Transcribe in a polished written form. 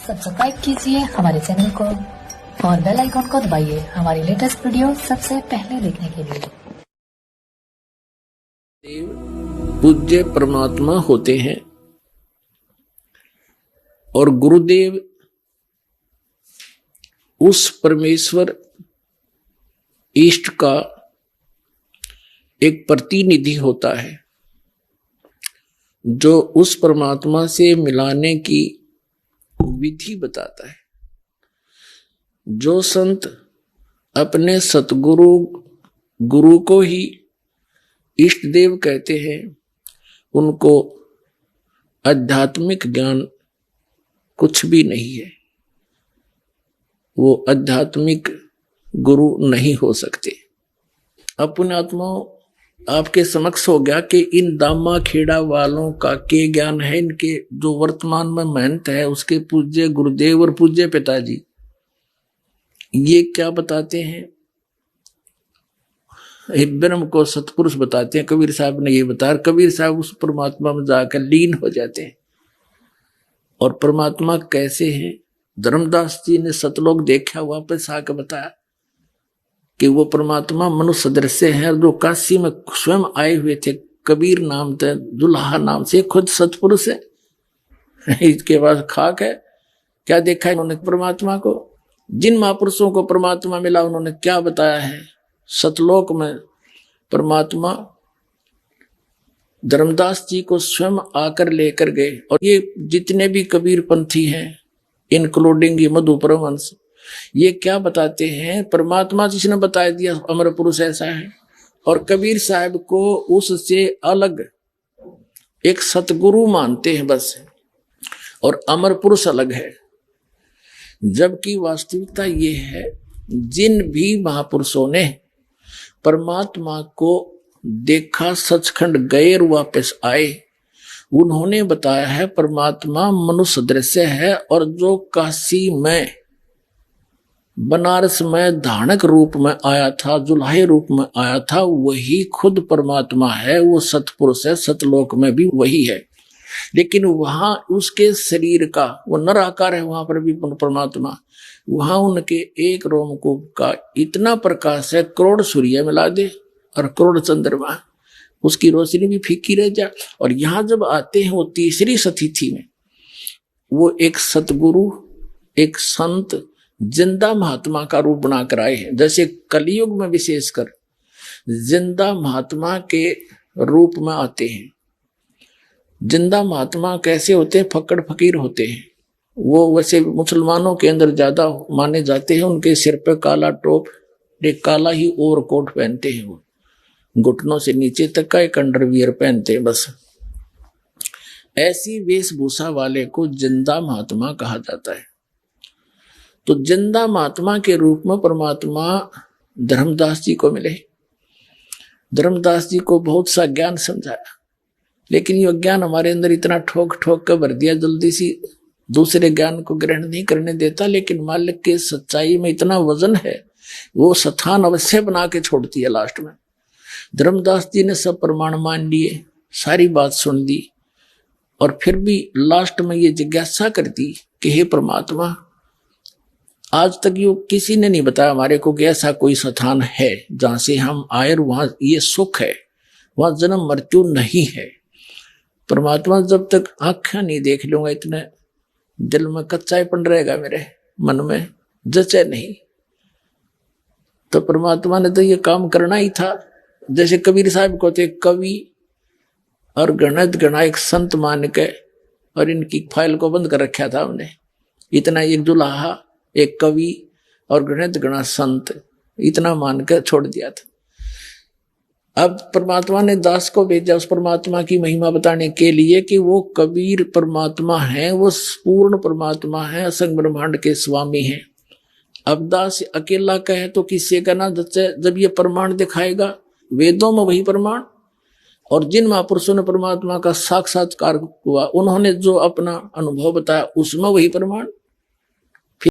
Subscribe कीजिए हमारे channel को और बेल आइकॉन को दबाइए हमारी लेटेस्ट वीडियो सबसे पहले देखने के लिए। देव पूज्य परमात्मा होते हैं और गुरुदेव उस परमेश्वर इष्ट का एक प्रतिनिधि होता है जो उस परमात्मा से मिलाने की विधि बताता है। जो संत अपने सतगुरु गुरु को ही इष्ट देव कहते हैं उनको आध्यात्मिक ज्ञान कुछ भी नहीं है, वो आध्यात्मिक गुरु नहीं हो सकते। अपने आत्माओं आपके समक्ष हो गया कि इन दामा खेड़ा वालों का के ज्ञान है, इनके जो वर्तमान में महंत है उसके पूज्य गुरुदेव और पूज्य पिताजी ये क्या बताते हैं। ब्रह्म को सतपुरुष बताते हैं। कबीर साहब ने ये बताया। कबीर साहब उस परमात्मा में जाकर लीन हो जाते हैं। और परमात्मा कैसे है, धर्मदास जी ने सतलोक देखा, वापस आकर बताया कि वो परमात्मा मनुष्य सदृश है जो काशी में स्वयं आए हुए थे। कबीर नाम थे, दुल्हा नाम से, खुद सतपुरुष है। इसके पास खाक है। क्या देखा इन्होंने परमात्मा को। जिन महापुरुषों को परमात्मा मिला उन्होंने क्या बताया है। सतलोक में परमात्मा धर्मदास जी को स्वयं आकर लेकर गए। और ये जितने भी कबीर पंथी हैं इंक्लूडिंग ये मधु परमहंस, ये क्या बताते हैं, परमात्मा जिसने बता दिया अमर पुरुष ऐसा है। और कबीर साहब को उससे अलग एक सतगुरु मानते हैं बस, और अमर पुरुष अलग है। जबकि वास्तविकता ये है, जिन भी महापुरुषों ने परमात्मा को देखा, सचखंड गए और वापस आए, उन्होंने बताया है परमात्मा मनुष्य दृश्य है। और जो काशी में बनारस में धानक रूप में आया था, जुल्हे रूप में आया था, वही खुद परमात्मा है। वो सतपुरुष है, सतलोक में भी वही है। लेकिन वहां उसके शरीर का वो नर आकार है, वहां पर भी परमात्मा, वहां उनके एक रोमकूप का इतना प्रकाश है, करोड़ सूर्य मिला दे और करोड़ चंद्रमा, उसकी रोशनी भी फीकी रह जाए। और यहां जब आते हैं वो तीसरी सतिथि में, वो एक सतगुरु, एक संत, जिंदा महात्मा का रूप बनाकर आए हैं। जैसे कलयुग में विशेषकर जिंदा महात्मा के रूप में आते हैं। जिंदा महात्मा कैसे होते हैं, फक्कड़ फकीर होते हैं। वो वैसे मुसलमानों के अंदर ज्यादा माने जाते हैं। उनके सिर पे काला टोप, एक काला ही ओवरकोट पहनते हैं, वो घुटनों से नीचे तक का एक अंडरवियर पहनते हैं बस। ऐसी वेशभूषा वाले को जिंदा महात्मा कहा जाता है। तो जिंदा महात्मा के रूप में परमात्मा धर्मदास जी को मिले। धर्मदास जी को बहुत सा ज्ञान समझाया, लेकिन यह ज्ञान हमारे अंदर इतना ठोक ठोक कर भर दिया, जल्दी सी दूसरे ज्ञान को ग्रहण नहीं करने देता। लेकिन मालिक के सच्चाई में इतना वजन है, वो स्थान अवश्य बना के छोड़ती है लास्ट में। धर्मदास जी ने सब प्रमाण मान लिए, सारी बात सुन दी, और फिर भी लास्ट में ये जिज्ञासा कर दी कि हे परमात्मा, आज तक यो किसी ने नहीं बताया हमारे को कि ऐसा कोई स्थान है जहां से हम आए और वहां ये सुख है, वहां जन्म मृत्यु नहीं है। परमात्मा जब तक आंखें नहीं देख लूंगा, इतने दिल में कच्चाईपन रहेगा, मेरे मन में जचे नहीं। तो परमात्मा ने तो ये काम करना ही था। जैसे कबीर साहब को थे कवि और गणित गणायक संत मान के, और इनकी फाइल को बंद कर रखा था हमने। इतना एक दुल्हा, एक कवि और गणित गणा संत, इतना मान कर छोड़ दिया था। अब परमात्मा ने दास को भेजा उस परमात्मा की महिमा बताने के लिए कि वो कबीर परमात्मा है, वो पूर्ण परमात्मा है, असंग ब्रह्मांड के स्वामी हैं। अब दास अकेला कहे तो किससे कहना, जब ये प्रमाण दिखाएगा, वेदों में वही प्रमाण, और जिन महापुरुषों ने परमात्मा का साक्षात्कार हुआ उन्होंने जो अपना अनुभव बताया उसमें वही प्रमाण।